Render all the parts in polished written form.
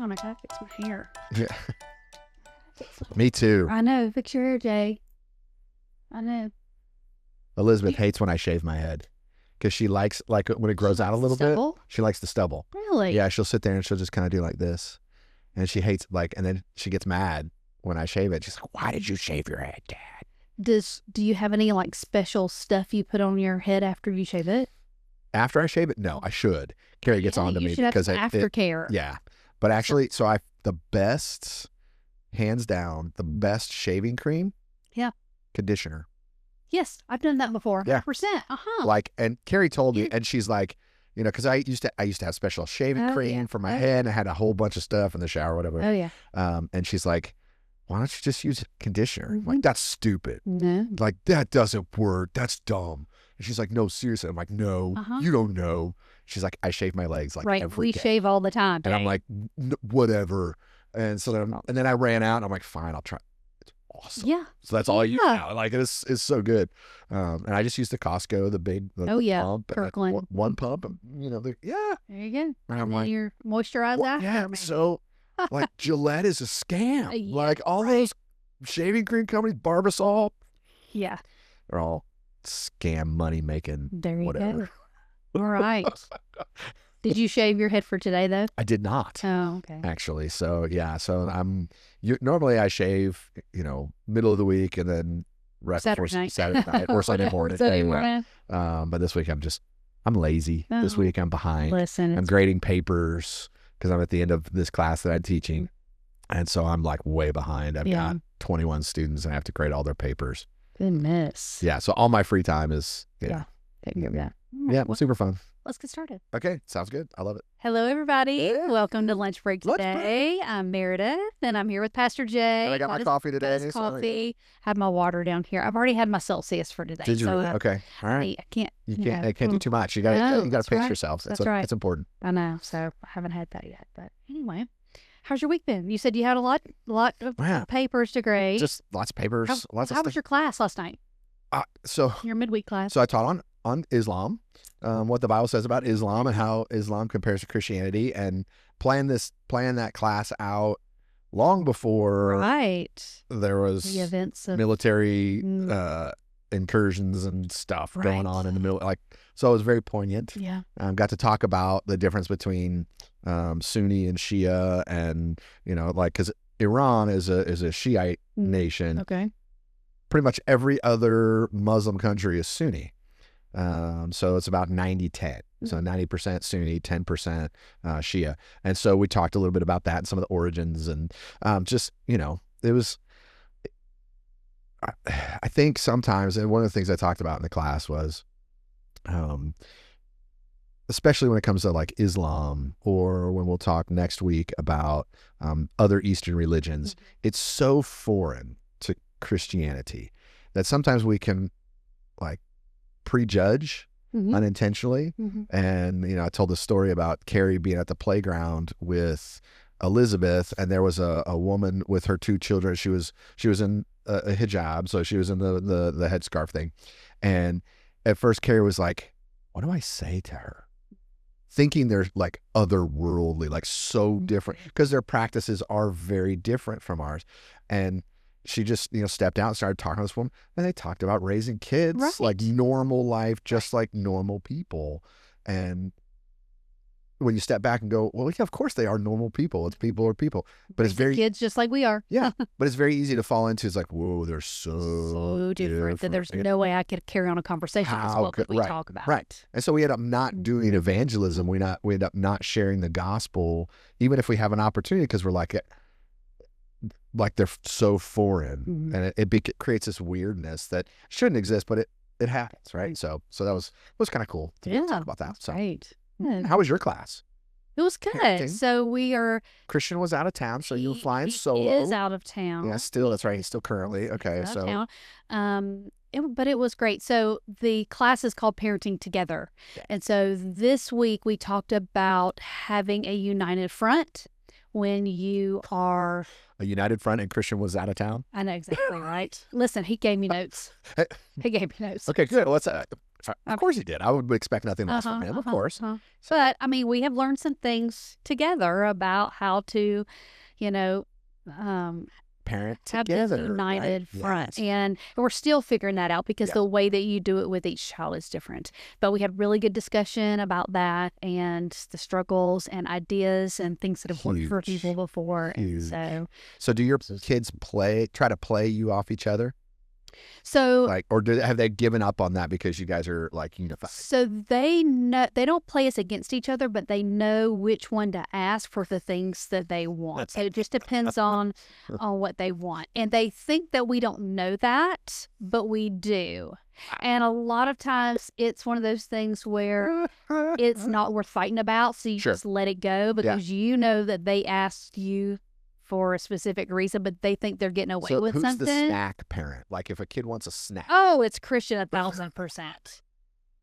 on. I gotta fix my hair. Yeah. Me too. I know. Fix your hair, Jay. I know. Elizabeth hates when I shave my head because she likes, like, when it grows out a little bit. She likes the stubble. Really? Yeah, she'll sit there and she'll just kind of do like this. And she hates, like, and then she gets mad when I shave it. She's like, why did you shave your head, Dad? Do you have any, like, special stuff you put on your head after you shave it? After I shave it? No, I should. Carrie gets on to me because aftercare. Yeah. But actually, so the best, hands down, the best shaving cream. Yeah. Conditioner. Yes, I've done that before. Yeah. 100%. Like, and Carrie told me, and she's like, you know, because I used to have special shaving cream for my head. I had a whole bunch of stuff in the shower, whatever. Oh yeah. And she's like, why don't you just use conditioner? I'm like, that's stupid. No. Like, that doesn't work. That's dumb. And she's like, no, seriously. I'm like, no, you don't know. She's like, I shave my legs like every day. We shave all the time. And I'm like, whatever. And so then I ran out and I'm like, fine, I'll try. It's awesome. Yeah. So that's all I use now. Like, it's so good. And I just use the Costco, the big pump. Kirkland. One pump. And, you know, there you go. And I'm like, your moisturizer. Well, yeah. So like Gillette is a scam. Yeah, like all those shaving cream companies, Barbasol. Yeah. They're all scam money making. There you whatever. go. All right. Did you shave your head for today though? I did not. Oh, okay. Actually, so yeah, so normally I shave, you know, middle of the week and then Saturday night or Sunday morning. Sunday morning. But this week I'm lazy. This week I'm behind. Listen, I'm grading papers because I'm at the end of this class that I'm teaching, and so I'm like way behind. I've got 21 students and I have to grade all their papers. Goodness. Yeah, so all my free time is taking care of that. Yeah, super fun. Let's get started. Okay, sounds good. I love it. Hello, everybody. Yeah. Welcome to Lunch Break today. I'm Meredith, and I'm here with Pastor Jay. And I got my coffee today. Got his coffee. Have my water down here. I've already had my Celsius for today. Did you? So, okay. All right. I can't. I can't do too much. You got to pace yourself. That's right. It's important. I know. So I haven't had that yet. But anyway, how's your week been? You said you had a lot of papers to grade. Just lots of papers. How was your class last night? Your midweek class. So I taught on Islam, what the Bible says about Islam and how Islam compares to Christianity, and planned that class out long before there was the events of military incursions and stuff going on in the middle. Like, so it was very poignant. Yeah. Got to talk about the difference between Sunni and Shia, and you know, like, because Iran is a Shiite nation. Okay. Pretty much every other Muslim country is Sunni. So it's about 90-10. So 90% Sunni, 10% Shia. And so we talked a little bit about that and some of the origins, and just, you know, it was, I think sometimes, and one of the things I talked about in the class was, especially when it comes to like Islam, or when we'll talk next week about other Eastern religions, it's so foreign to Christianity that sometimes we can like prejudge unintentionally. And you know, I told the story about Carrie being at the playground with Elizabeth, and there was a woman with her two children. She was in a hijab, so she was in the headscarf thing, and at first Carrie was like, what do I say to her? Thinking they're like otherworldly, like so different, because their practices are very different from ours. And she just, you know, stepped out and started talking to this woman, and they talked about raising kids, like normal life, just like normal people. And when you step back and go, well, yeah, of course they are normal people. It's people are people, but it's very kids just like we are. Yeah, but it's very easy to fall into. It's like, whoa, they're so different that there's no way I could carry on a conversation. How could we talk about? Right. And so we end up not doing evangelism. We end up not sharing the gospel, even if we have an opportunity, because we're like they're so foreign, and it creates this weirdness that shouldn't exist, but it happens, right? So that was kind of cool to talk about that. So. Right. How was your class? It was good. So Christian was out of town, so you were flying solo. He is out of town. Yeah, still, that's right. He's still currently. Okay, so. But it was great. So the class is called Parenting Together. Yeah. And so this week we talked about having a united front when you are... A united front, and Christian was out of town? I know exactly, right? Listen, he gave me notes. He gave me notes. Okay, good. Of course he did. I would expect nothing less from him, of course. But, I mean, we have learned some things together about how to, you know, parent have together, this united right? front. Yes. And we're still figuring that out because the way that you do it with each child is different. But we had really good discussion about that and the struggles and ideas and things that have worked for people before. And so do your kids try to play you off each other? So, like, or have they given up on that because you guys are like unified? So they know, they don't play us against each other, but they know which one to ask for the things that they want. So it just depends on what they want. And they think that we don't know that, but we do. And a lot of times it's one of those things where it's not worth fighting about. So you just let it go because you know that they asked you for a specific reason, but they think they're getting away with something. Who's the snack parent? Like if a kid wants a snack. Oh, it's Christian 1,000%.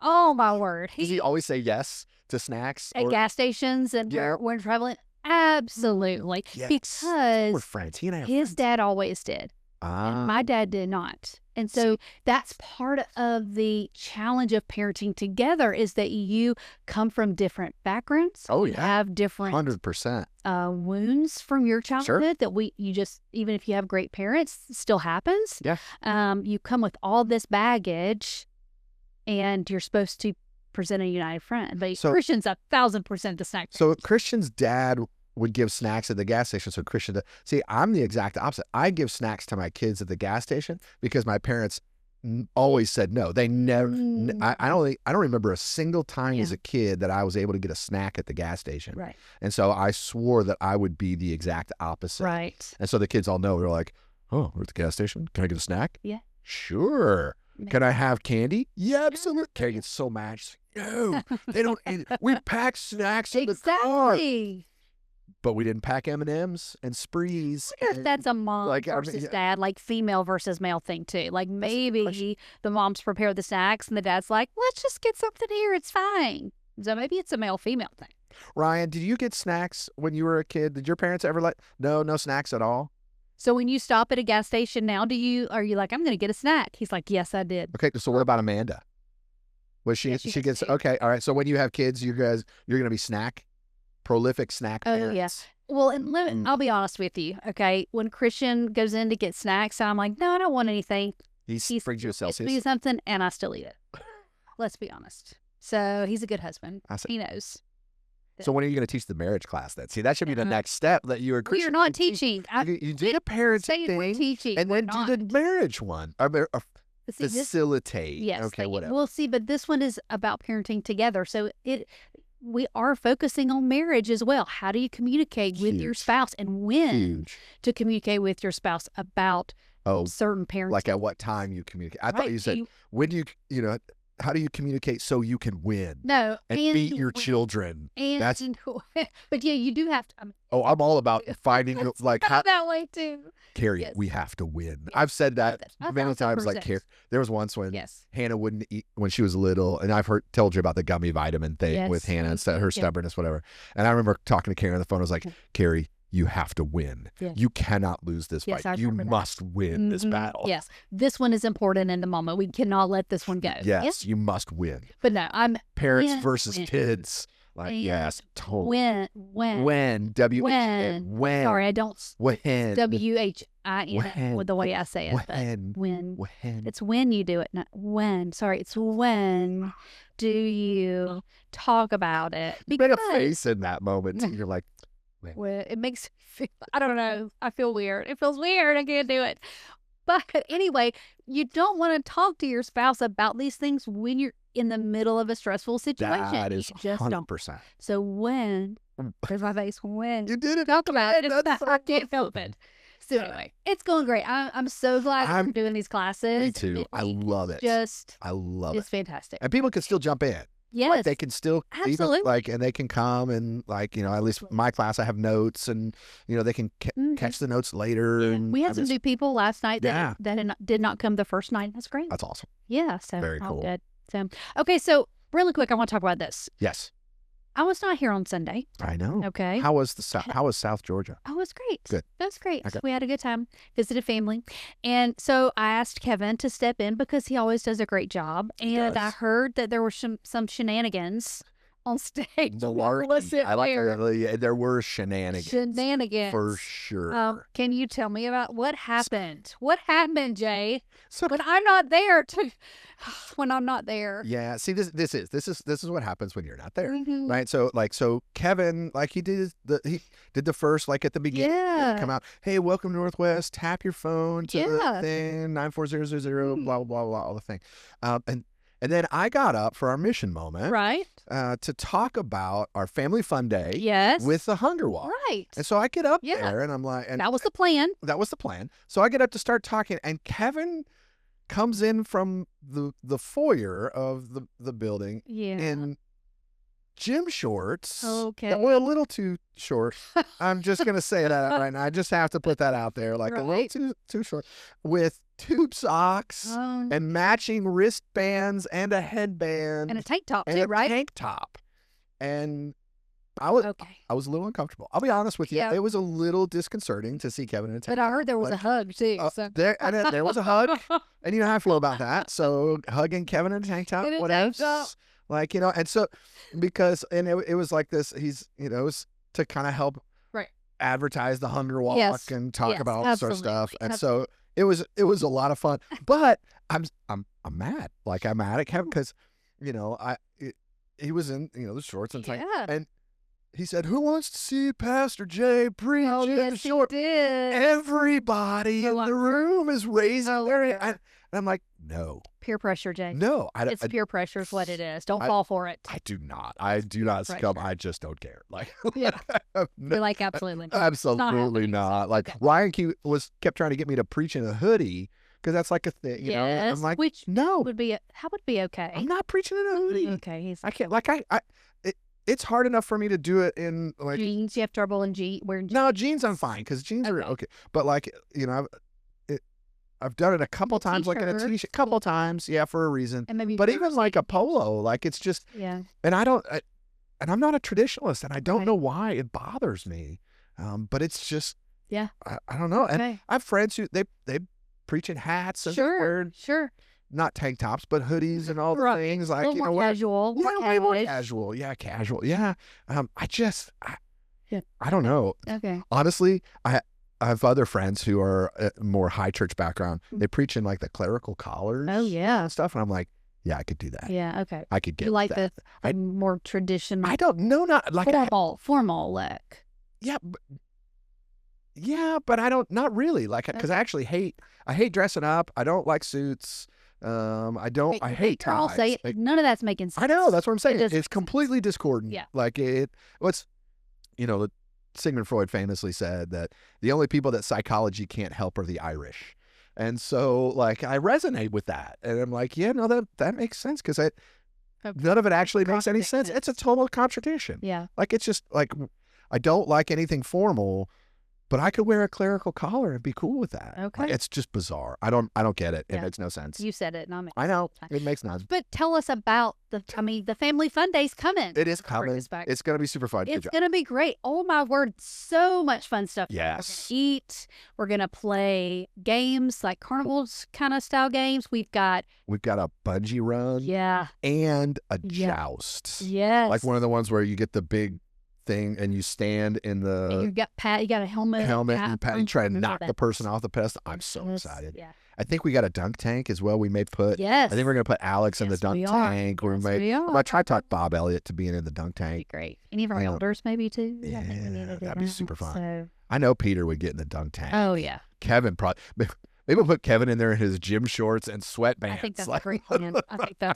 Oh, my word. Does he always say yes to snacks? At gas stations and when traveling? Absolutely. Yes. Because we're friends. He and I are his friends. Dad always did. And my dad did not. And so that's part of the challenge of parenting together is that you come from different backgrounds. Oh, you have different 100% wounds from your childhood that you just, even if you have great parents, it still happens. Yeah. You come with all this baggage and you're supposed to present a united front. But Christian's 1,000% the snack. So Christian's dad would give snacks at the gas station. So Christian, see, I'm the exact opposite. I give snacks to my kids at the gas station because my parents always said no. They never. I don't remember a single time as a kid that I was able to get a snack at the gas station. Right. And so I swore that I would be the exact opposite. Right. And so the kids all know. They're like, "Oh, we're at the gas station. Can I get a snack?" Yeah. Sure. Can I have candy? Yeah, absolutely. Can I get so much? No, they don't eat it. We pack snacks in the car. But we didn't pack M&Ms and Sprees. I wonder if that's a mom versus dad, like female versus male thing too. Like maybe the moms prepare the snacks and the dad's like, let's just get something here. It's fine. So maybe it's a male-female thing. Ryan, did you get snacks when you were a kid? Did your parents ever no snacks at all? So when you stop at a gas station now, are you like, I'm going to get a snack? He's like, yes, I did. Okay, so what about Amanda? Was she gets okay, all right. So when you have kids, you're going to be prolific snack parents. Oh, yes. Well, and I'll be honest with you, okay? When Christian goes in to get snacks, I'm like, no, I don't want anything. He brings you a Celsius. Something, and I still eat it. Let's be honest. So he's a good husband. He knows. So when are you going to teach the marriage class then? See, that should be the next step that you were Christian. We're not teaching. You did a parenting thing, teaching, and then do the marriage one. Facilitate. Yes. Okay, whatever. Well, see, but this one is about parenting together. So we are focusing on marriage as well. How do you communicate with your spouse and when to communicate with your spouse about certain parenting? Like at what time you communicate? I thought you said, when do you how do you communicate so you can win? No. And beat your children. But yeah, you do have to. I'm all about finding like how that way too. Carrie, we have to win. Yes. I've said that many times. Like, there was once when Hannah wouldn't eat when she was little, and I've told you about the gummy vitamin thing with Hannah and her stubbornness, whatever. And I remember talking to Carrie on the phone. I was like, Carrie, you have to win. Yeah. You cannot lose this fight. You must win this battle. Yes. This one is important in the moment. We cannot let this one go. Yes, you must win. But no, I'm parents versus kids. Like, yes, totally. When. W-H-N. When. Sorry, I don't. When. W-H-I-N with the way I say it. When. It's when you do it, not when. Sorry, it's when do you talk about it. You make a face in that moment. You're like, well, it makes, I don't know. I feel weird. It feels weird. I can't do it. But anyway, you don't want to talk to your spouse about these things when you're in the middle of a stressful situation. That is just 100%. Don't. So when, there's my face, when. You did it. Talk about it. I can't help it. So anyway, it's going great. I'm so glad I'm doing these classes. Me too. I love it. I love it. It's fantastic. And people can still jump in. Yes. Like they can still absolutely and they can come and at least my class I have notes and they can catch the notes later. Yeah. And we had some new people last night that did not come the first night. That's great. That's awesome. Yeah. So very cool. Good. So okay, so really quick, I want to talk about this. Yes. I was not here on Sunday. I know. Okay. How was South Georgia? Oh, it was great. Good. That was great. Okay. We had a good time, visited family. And so I asked Kevin to step in because he always does a great job. And I heard that there were some shenanigans on stage. There were shenanigans. Shenanigans. For sure. Can you tell me about what happened? What happened, Jay? So, when I'm not there when I'm not there. Yeah. See, this is what happens when you're not there. Mm-hmm. Right. So Kevin, like he did the first, like at the beginning, come out, hey, welcome to Northwest, tap your phone to the thing, 94000, blah, blah, blah, blah, all the thing. And then I got up for our mission moment, right? To talk about our family fun day, yes, with the hunger walk, right? And so I get up there, and I'm like, and that was the plan. That was the plan. So I get up to start talking, and Kevin comes in from the foyer of the building, in gym shorts. Okay, that were a little too short. I'm just gonna say that right now. I just have to put that out there, like a little too short, with tube socks and matching wristbands and a headband and a tank top and too, a right? Tank top, and I was a little uncomfortable. I'll be honest with you. It was a little disconcerting to see Kevin in a tank top. But I heard there was a hug too. There was a hug, and you know how I feel about that. So hugging Kevin in a tank top, what else? Like, and so it was like this. He's it was to kind of help advertise the hunger walk and talk about all sorts of stuff, and so it was a lot of fun. But I'm mad. Like, I'm mad at Kevin because he was in the shorts and tank, and he said, "Who wants to see Pastor Jay preach?" Oh, yes, he did. Everybody in the room is raising their hand. And I'm like, no. Peer pressure, Jay. No. It's peer pressure is what it is. Don't fall for it. I do not succumb. I just don't care. Like, you're like, absolutely not. Absolutely not. Like, Ryan kept trying to get me to preach in a hoodie because that's like a thing, you know? I'm like, which no. would be okay. I'm not preaching in a hoodie. Okay. I can't. Like, it's hard enough for me to do it in like jeans. You have trouble in wearing jeans? No, jeans I'm fine because jeans are okay. But like, I've done it a couple times, like in a t-shirt, couple times, for a reason. And maybe, but even like a polo, like it's just, and I'm not a traditionalist, and I don't know why it bothers me. But it's just, I don't know. And I have friends who they preach in hats and wear not tank tops, but hoodies and all the things, like, more casual, more casual, casual, I don't know. Okay, honestly, I have other friends who are more high church background. They preach in like the clerical collars. Oh yeah, and stuff, and I'm like, yeah, I could do that. Yeah, okay, I could get. You like that. the more traditional? I don't know, not like formal look. Yeah, but I don't, not really, like, because I actually hate dressing up. I don't like suits. I hate ties. I'll say it. None of that's making sense. I know, that's what I'm saying. It's completely discordant. Yeah. Like Sigmund Freud famously said that the only people that psychology can't help are the Irish. And so, like, I resonate with that. And I'm like, that makes sense because none of it actually makes any sense. It's a total contradiction. Yeah. Like, it's just like, I don't like anything formal, but I could wear a clerical collar and be cool with that. Okay. Like, it's just bizarre. I don't get it. It makes no sense. You said it, not me. I know. It makes no sense. But tell us about the family fun day's coming. It is coming. It's going to be super fun. It's going to be great. Oh my word. So much fun stuff. Yes. We're going to eat. We're going to play games, like carnivals kind of style games. We've got a bungee run. Yeah. And a joust. Yes. Like one of the ones where you get the big thing and you stand in the and you got a helmet and you try to knock the person off the pedestal. I'm so excited. I think we got a dunk tank as well. We may put I think we're gonna put Alex in the dunk tank. I try to talk Bob Elliott to being in the dunk tank. That'd be great. Any of our elders maybe too. Yeah, that'd be super fun. So, I know Peter would get in the dunk tank. Oh yeah. Kevin probably. Maybe we'll put Kevin in there in his gym shorts and sweatbands. I think that's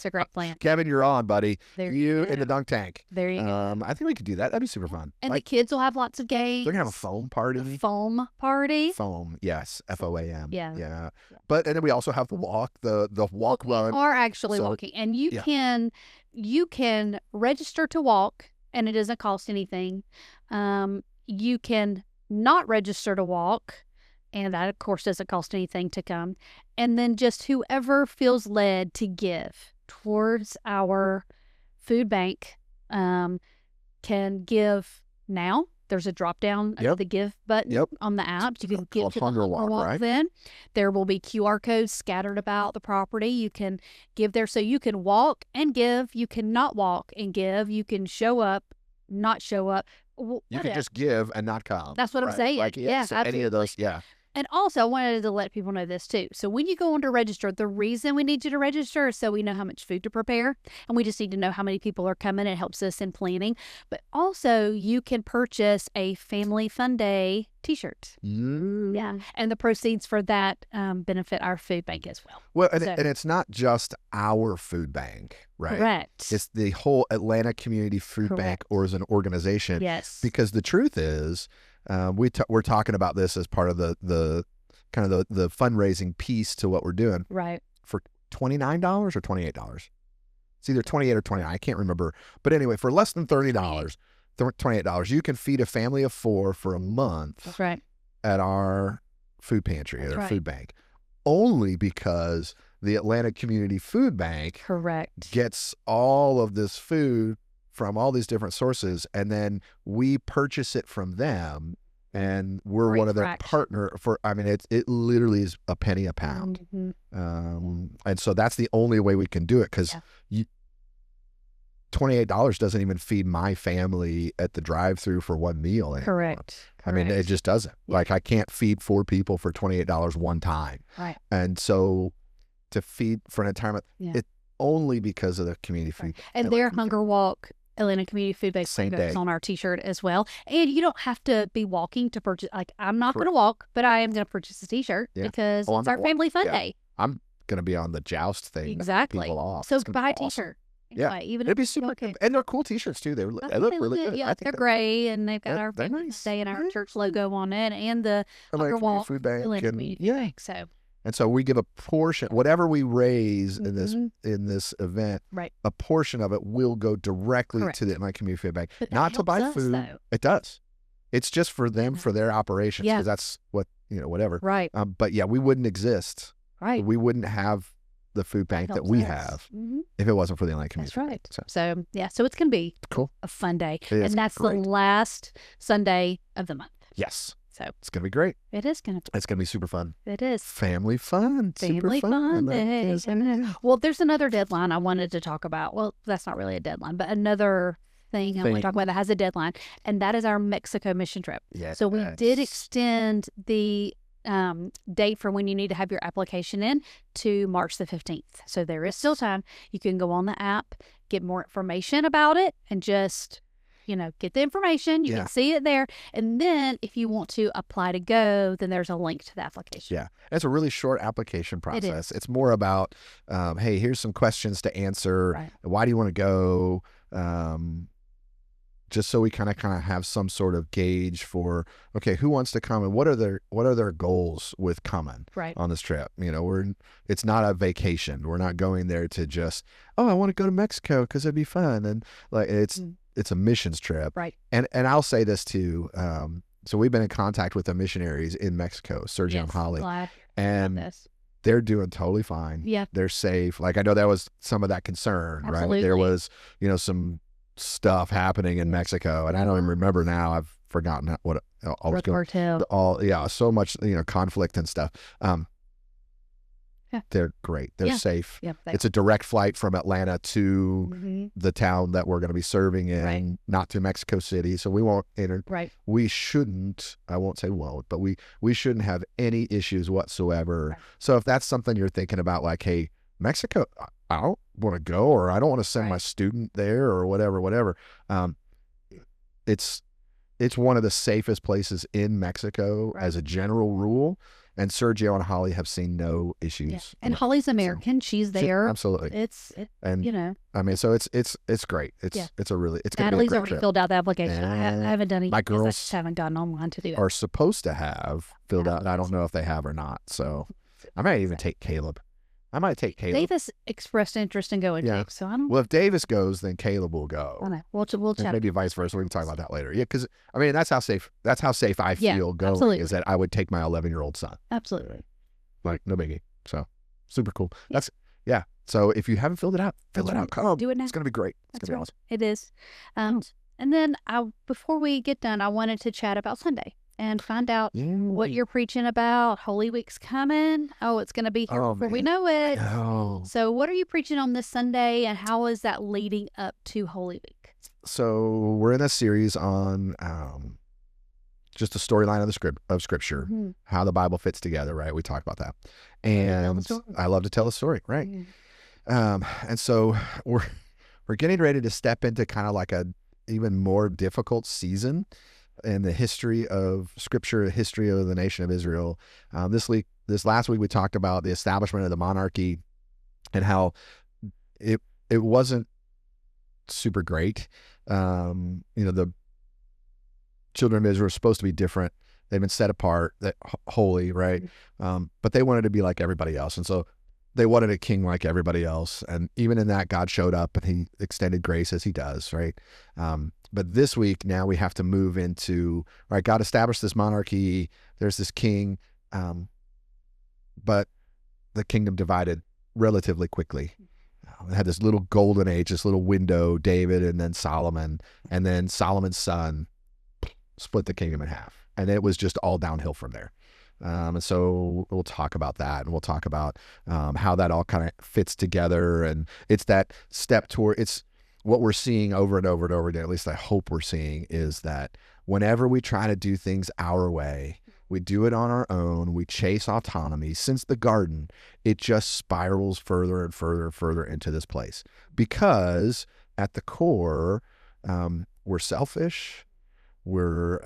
a great plan. Kevin, you're on, buddy. You in the dunk tank. There you go. I think we could do that. That'd be super fun. And the kids will have lots of games. They're going to have a foam party. Foam party? Foam, yes. FOAM. Yeah. But, and then we also have the walk, the walk run. We are actually walking. And you can register to walk, and it doesn't cost anything. You can not register to walk, and that, of course, doesn't cost anything to come. And then just whoever feels led to give towards our food bank, can give now. There's a drop down of the give button on the app. You can give to the Hunger Walk, right? Then there will be QR codes scattered about the property. You can give there. So you can walk and give. You can not walk and give. You can show up, not show up. You can just give and not come. That's what I'm saying. Like, yeah, so any of those, And also, I wanted to let people know this too. So when you go on to register, the reason we need you to register is so we know how much food to prepare. And we just need to know how many people are coming. It helps us in planning. But also, you can purchase a Family Fun Day t-shirt. Yeah. And the proceeds for that benefit our food bank as well. Well, and it's not just our food bank, right? Correct. It's the whole Atlanta Community Food Bank, or as an organization. Yes. Because the truth is, we're talking about this as part of the kind of the fundraising piece to what we're doing. Right. For $29 or $28. It's either 28 or 29. I can't remember. But anyway, for less than $30, $28, you can feed a family of 4 for a month. That's right. At our food pantry, at our food bank, only because the Atlanta Community Food Bank gets all of this food from all these different sources, and then we purchase it from them, and we're one of their partner for, I mean, it literally is a penny a pound. And so that's the only way we can do it, because $28 doesn't even feed my family at the drive-through for one meal anymore. Correct. I mean, it just doesn't. Like, I can't feed 4 people for $28 one time. Right. And so to feed for an entire month, it only because of the community food. And their Hunger Walk Atlanta Community Food Bank goes on our t-shirt as well. And you don't have to be walking to purchase. Like, I'm not going to walk, but I am going to purchase a t-shirt because it's our Family Fun Day. I'm going to be on the joust thing. Exactly. People off. So buy a t-shirt. Yeah, even it'd be super good. And they're cool t-shirts too. They look really good. Yeah, they're gray, and they've got our Day and our church logo on it, and the Hunger Walk Food Bank. Bank. And so we give a portion, whatever we raise in this event, a portion of it will go directly to the Atlanta Community Food Bank. But not to buy food. Though. It does. It's just for them, for their operations, because that's what, whatever. Right. But yeah, we wouldn't exist. Right. We wouldn't have the food bank that we have if it wasn't for the Atlanta Community Food Bank. So it's going to be a fun day. And that's the last Sunday of the month. Yes. So it's going to be great. It is going to be. It's going to be super fun. It is. Family fun. Family fun day. Well, there's another deadline I wanted to talk about. Well, that's not really a deadline, but another thing I want to talk about that has a deadline, and that is our Mexico mission trip. Yes. So we did extend the date for when you need to have your application in to March the 15th. So there is still time. You can go on the app, get more information about it, and just, get the information. You can see it there. And then if you want to apply to go, then there's a link to the application. Yeah. It's a really short application process. It's more about, hey, here's some questions to answer. Right. Why do you want to go? Just so we kind of have some sort of gauge for, okay, who wants to come and what are their goals with coming on this trip? It's not a vacation. We're not going there to just, I want to go to Mexico because it'd be fun. And like, it's a missions trip. Right. And I'll say this too. So we've been in contact with the missionaries in Mexico, Sergio and Holly, and they're doing totally fine. Yeah. They're safe. Like, I know that was some of that concern, Absolutely. right? There was, some stuff happening in Mexico, and I don't even remember now. I've forgotten what all was going on. So much conflict and stuff. They're great. They're safe. It's a direct flight from Atlanta to the town that we're going to be serving in, not to Mexico City. So we won't enter. We shouldn't. I won't say won't, but we shouldn't have any issues whatsoever. So if that's something you're thinking about, like, hey, Mexico, I don't want to go, or I don't want to send my student there, or whatever. It's one of the safest places in Mexico as a general rule. And Sergio and Holly have seen no issues. Yeah. And Holly's American. She's there. Absolutely. I mean, so it's great. It's a really, it's going to be a Natalie's great already trip. filled out the application. I haven't done it. My girls I just haven't gotten online to do it. Are supposed to have filled out. And I don't know if they have or not. So I might even take Caleb. Davis expressed interest in going too, so I don't. Well, if Davis goes, then Caleb will go. I know. We'll chat. Maybe vice versa. We can talk about that later. Yeah, because I mean that's how safe I feel going. Absolutely. Is that I would take my 11-year-old son. Absolutely. Like, no biggie. So super cool. That's So if you haven't filled it out, fill it out. Come do it now. It's gonna be great. It's gonna be awesome. It is. And then before we get done, I wanted to chat about Sunday and find out what you're preaching about. Holy Week's coming. Oh, it's going to be here before we know it. So what are you preaching on this Sunday, and how is that leading up to Holy Week? So we're in a series on just the storyline of Scripture, how the Bible fits together, right? We talked about that. And I love to tell a story, right? And so we're getting ready to step into kind of like a even more difficult season in the history of Scripture, the history of the nation of Israel. This last week, we talked about the establishment of the monarchy and how it wasn't super great. The children of Israel are supposed to be different. They've been set apart, holy, right? But they wanted to be like everybody else. And so they wanted a king like everybody else. And even in that, God showed up and he extended grace as he does, right? But this week, now we have to move into, right, God established this monarchy. There's this king, but the kingdom divided relatively quickly. It had this little golden age, this little window, David and then Solomon, and then Solomon's son split the kingdom in half. And it was just all downhill from there. And so we'll talk about that, and we'll talk about how that all kind of fits together. And it's that step toward, it's what we're seeing over and over and over again, at least I hope we're seeing, is that whenever we try to do things our way, we do it on our own, we chase autonomy. Since the garden, it just spirals further and further and further into this place. Because at the core, we're selfish, we're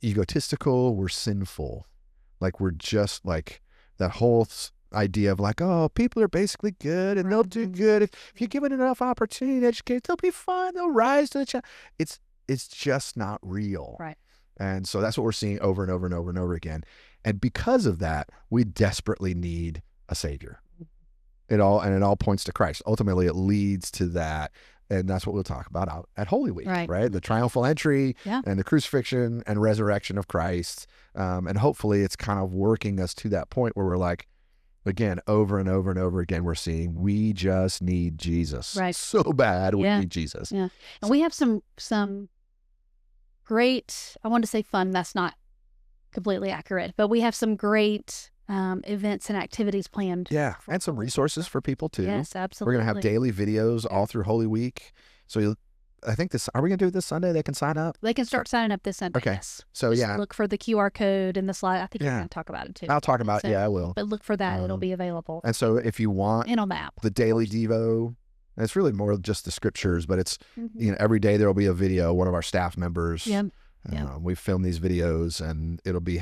egotistical, we're sinful. Like we're just like that whole idea of like, oh, people are basically good and they'll do good. If you give it enough opportunity to educate, they'll be fine. They'll rise to the challenge. It's just not real. Right. And so that's what we're seeing over and over and over and over again. And because of that, we desperately need a savior. It all points to Christ. Ultimately, it leads to that. And that's what we'll talk about out at Holy Week, right? The triumphal entry and the crucifixion and resurrection of Christ. And hopefully it's kind of working us to that point where we're like, again, over and over and over again, we're seeing we just need Jesus. Right. So bad we need Jesus. Yeah. And we have some great, I want to say fun, that's not completely accurate, but we have some great events and activities planned. Yeah, and some resources for people too. Yes, absolutely. We're going to have daily videos all through Holy Week. So I think are we going to do it this Sunday? They can sign up? They can start signing up this Sunday. Okay. Yes. So just look for the QR code in the slide. I think you're going to talk about it too. I'll talk about it. Yeah, I will. But look for that. It'll be available. And so if you want and on the app, the daily Devo, and it's really more just the scriptures, but it's, every day there will be a video. One of our staff members, we film these videos, and it'll be,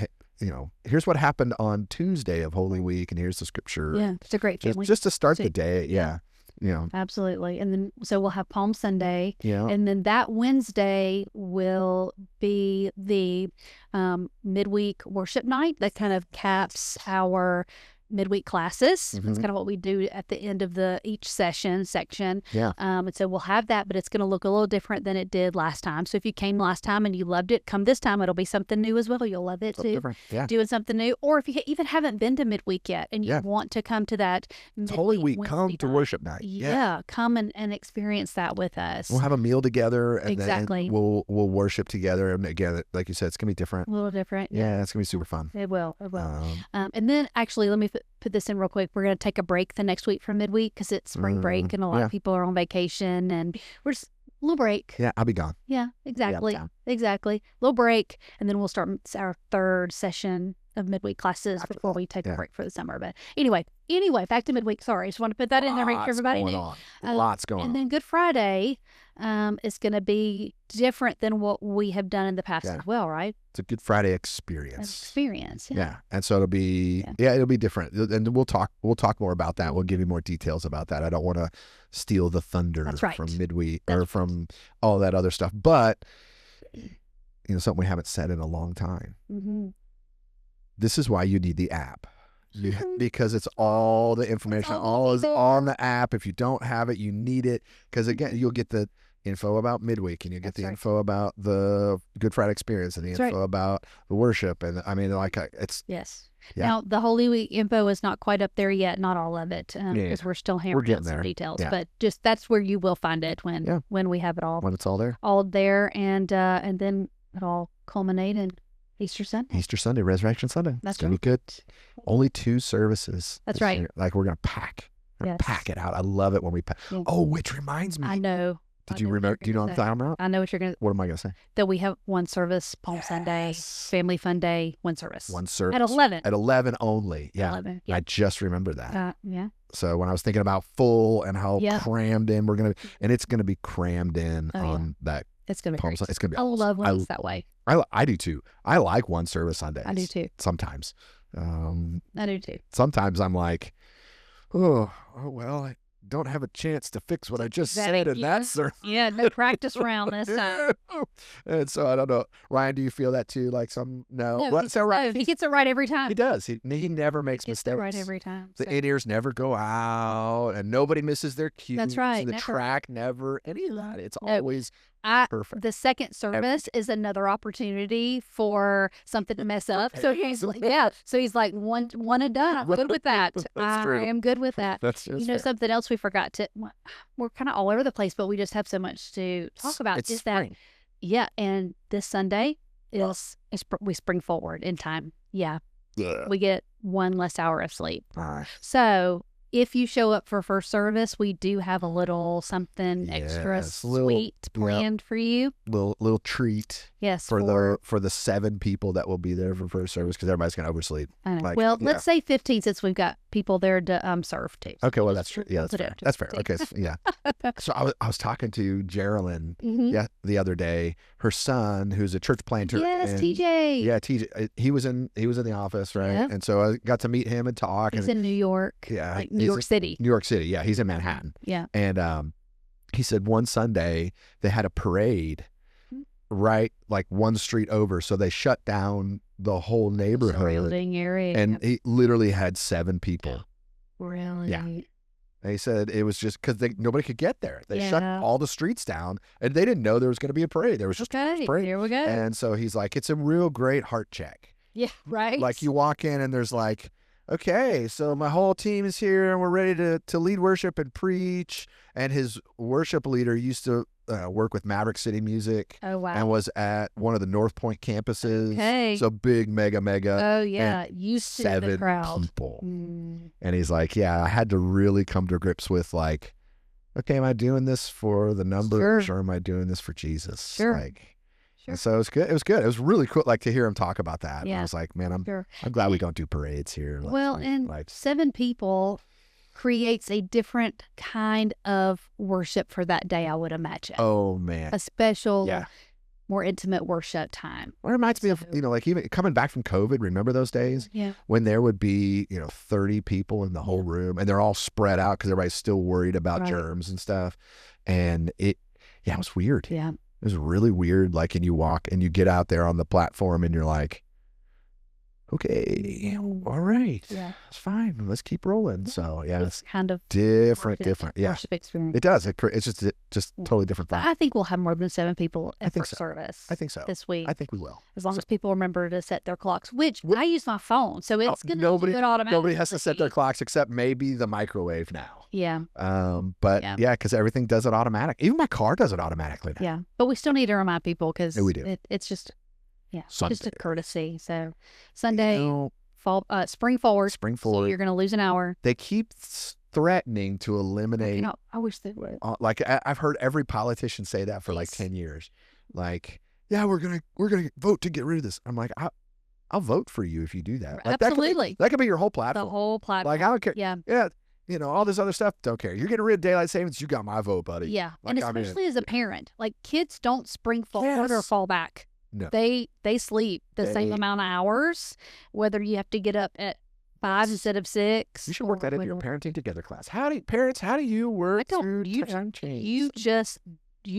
here's what happened on Tuesday of Holy Week, and here's the scripture. Yeah, it's a great family. Just to start the day. Yeah. Absolutely. And then, so we'll have Palm Sunday. Yeah. And then that Wednesday will be the midweek worship night that kind of caps our midweek classes. That's kind of what we do at the end of each section. Yeah. And so we'll have that, but it's going to look a little different than it did last time. So if you came last time and you loved it, come this time. It'll be something new as well. You'll love it too. Different. Yeah. Doing something new. Or if you even haven't been to midweek yet and you want to come to that Holy Week, come to worship night. Yeah. Come and experience that with us. We'll have a meal together, and then we'll worship together. And again, like you said, it's going to be different. A little different. Yeah, it's going to be super fun. It will. And then actually, let me put this in real quick. We're going to take a break the next week from midweek because it's spring break and a lot of people are on vacation, and we're just a little break. Yeah, I'll be gone. Yeah, exactly. Exactly. Little break, and then we'll start our third session of midweek classes before we take a break for the summer. But anyway, back to midweek. Sorry, just want to put that in there, make sure everybody knows. Lots going on. And then Good Friday is going to be different than what we have done in the past as well, right? It's a Good Friday experience. Yeah. And so it'll be it'll be different, and we'll talk more about that. We'll give you more details about that. I don't want to steal the thunder from midweek from all that other stuff, but something we haven't said in a long time. This is why you need the app. Because it's all the information, all is on the app. If you don't have it, you need it. Because again, you'll get the info about MidWeek, and you get That's the right. info about the Good Friday experience, and the That's info right. about the worship. And I mean, like, it's, Yes. yeah. Now, the Holy Week info is not quite up there yet, not all of it, Yeah. because we're still We're hammering getting out some there. details. Yeah. But just that's where you will find it Yeah. when we have it when it's all there. all there, and then it all culminate in Easter Sunday. Easter Sunday, Resurrection Sunday. That's It's gonna right. be good. Only 2 services. That's this right. year. Like, we're gonna pack. Yes. Pack it out. I love it when we pack. Yeah. Oh, which reminds me. I know. Did you remember? Do you know what I'm talking about? I know what you're gonna. What am I gonna say? That we have one service, Palm Sunday, Yes. Family Fun Day, one service. One service. At 11. At 11 only. Yeah. 11. I just remembered that. Yeah. So when I was thinking about full and how Yeah. crammed in we're going to be, and it's going to be crammed in Oh, yeah. on that It's going to be Palm great. Sunday. It's going to be I awesome. love when it's that way. I do too. I like one service Sundays. I do too. Sometimes. I do too. Sometimes I'm like, oh well, I don't have a chance to fix what I just said in that service. Yeah, no practice round this time. And so I don't know. Ryan, do you feel that too? Like some, no. No, Well, so Ryan, he gets it right every time. he does. He never makes Gets mistakes. it right every time. The so. in-ears never go out, and nobody misses their cues. That's right, The never. track never, any of that. It's No. always perfect. The second service is another opportunity for something to mess up. So he's like, So he's like, one and done. I'm good with that. That's true. I am good with that. That's just You know, fair. something else we forgot to. We're kind of all over the place, but we just have so much to talk about. It's is spring. that? Yeah, and this Sunday we spring forward in time. Yeah, Yeah. we get one less hour of sleep. All right. So if you show up for first service, we do have a little something extra Yes, little- sweet planned for you. Little treat Yes, for the 7 people that will be there for first service, because everybody's gonna oversleep. I know. like, Well, yeah. let's say 15 since we've got people there to serve too. Okay, well that's true. Yeah, that's Put it fair. up to That's fair. 15. Okay, yeah. So I was talking to Geraldine Mhm. the other day. Her son, who's a church planter. Yes, and- TJ. Yeah, TJ. He was in the office, right? Yeah. And so I got to meet him and talk. He's and in New York. Yeah, Like New he's York in City. New York City. Yeah, he's in Manhattan. Yeah. And he said one Sunday they had a parade right like one street over, so they shut down the whole neighborhood, Surrounding area. and he literally had 7 people. Really? Yeah. And he said it was just because nobody could get there. They shut Yeah. all the streets down, and they didn't know there was going to be a parade. There was just Okay, a parade. here we go. And so he's like, it's a real great heart check. Yeah, right? Like you walk in and there's like, okay, so my whole team is here and we're ready to lead worship and preach. And his worship leader used to work with Maverick City Music Oh, wow. and was at one of the North Point campuses. Okay. So big, mega. Oh, yeah. Used to the 7 crowd. people. Mm. And he's like, yeah, I had to really come to grips with like, okay, am I doing this for the numbers or am I doing this for Jesus? Sure. Like, Sure. and so it was good. It was good. It was really cool, like to hear him talk about that. And I Yeah. was like, man, I'm Sure. glad we don't do parades here. Well, and 7 people creates a different kind of worship for that day, I would imagine. oh man, A special, Yeah. more intimate worship time. well, it reminds me of So- like even coming back from COVID. Remember those days Yeah. when there would be 30 people in the whole room, and they're all spread out because everybody's still worried about Right. germs and stuff. And it was weird. Yeah. It was really weird. Like, and you walk and you get out there on the platform and you're like, okay, all right, Yeah. it's fine. Let's keep rolling. So yeah, it's Kind of different. worship Yeah, experience. it does. It's just totally different But vibe. I think we'll have more than 7 people I at think first so. service I think so. this week. I think we will. As long as people remember to set their clocks, which I use my phone, so it's going to nobody- do it automatically. Nobody has to set their clocks except maybe the microwave now. Yeah, But Yeah. yeah, because everything does it automatic. Even my car does it automatically now. yeah. But we still need to remind people because Yeah, we do. it's just, just Sunday. a courtesy. So Sunday, You know, spring forward. spring So forward. you're going to lose an hour. They keep threatening to eliminate. I wish they would. Like I've heard every politician say that for like Yes. 10 years. Like, yeah, we're gonna vote to get rid of this. I'm like, I'll vote for you if you do that. Like, Absolutely. that could be your whole The platform. whole platform. Like, I don't care. Yeah. Yeah, all this other stuff, don't care. You're getting rid of daylight savings, you got my vote, buddy. Yeah. Like, And I mean, especially as a parent, like kids don't spring forward or Yes. fall back. No. They sleep the same They- amount of hours, whether you have to get up at 5 instead of 6. You should work that into your whatever. parenting together class. How do you work I don't- through you- time change? You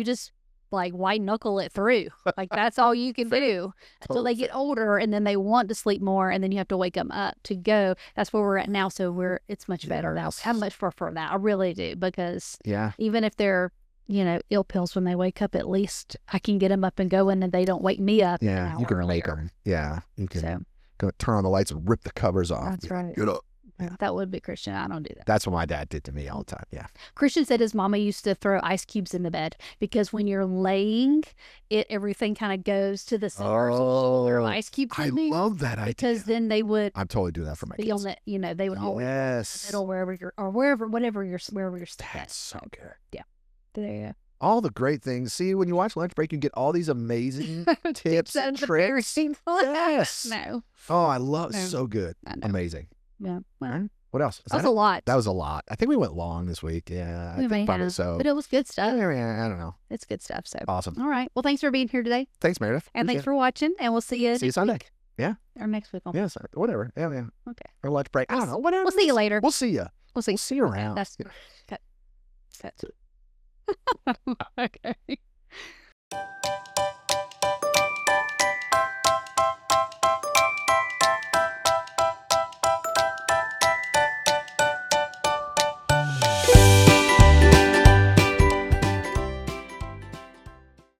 just like white knuckle it through. Like that's all you can do until they get older, and then they want to sleep more, and then you have to wake them up to go. That's where we're at now. So it's much better now. I much prefer that. I really do, because Yeah. even if they're ill pills when they wake up, at least I can get them up and going and they don't wake me up. Yeah, you can make them. Yeah, you can go turn on the lights and rip the covers off. That's right. Get up. Yeah. That would be Christian. I don't do that. That's what my dad did to me all the time. Yeah. Christian said his mama used to throw ice cubes in the bed because when you're laying, everything kind of goes to the center. So throw ice cubes I in there love that idea. because then they would. I'm totally doing that for my be kids. on the, they would always be in the middle wherever you're stuck. That's so good. Yeah. There you go. All the great things. See, when you watch Lunch Break, you get all these amazing tips and tricks. Yes. No. Oh, I love it. So good. Amazing. Yeah. Well, what else? That was a lot. That was a lot. I think we went long this week. Yeah. We may have. So. But it was good stuff. I don't know. It's good stuff. So awesome. All right. Well, thanks for being here today. Thanks, Meredith. And thanks for watching. And we'll see you. See you Sunday. Week. Yeah. Or next week. Yes. Whatever. Yeah. Okay. Or Lunch Break. I don't know. Whatever. We'll see you later. We'll see you. We'll see you around. That's cut. Okay.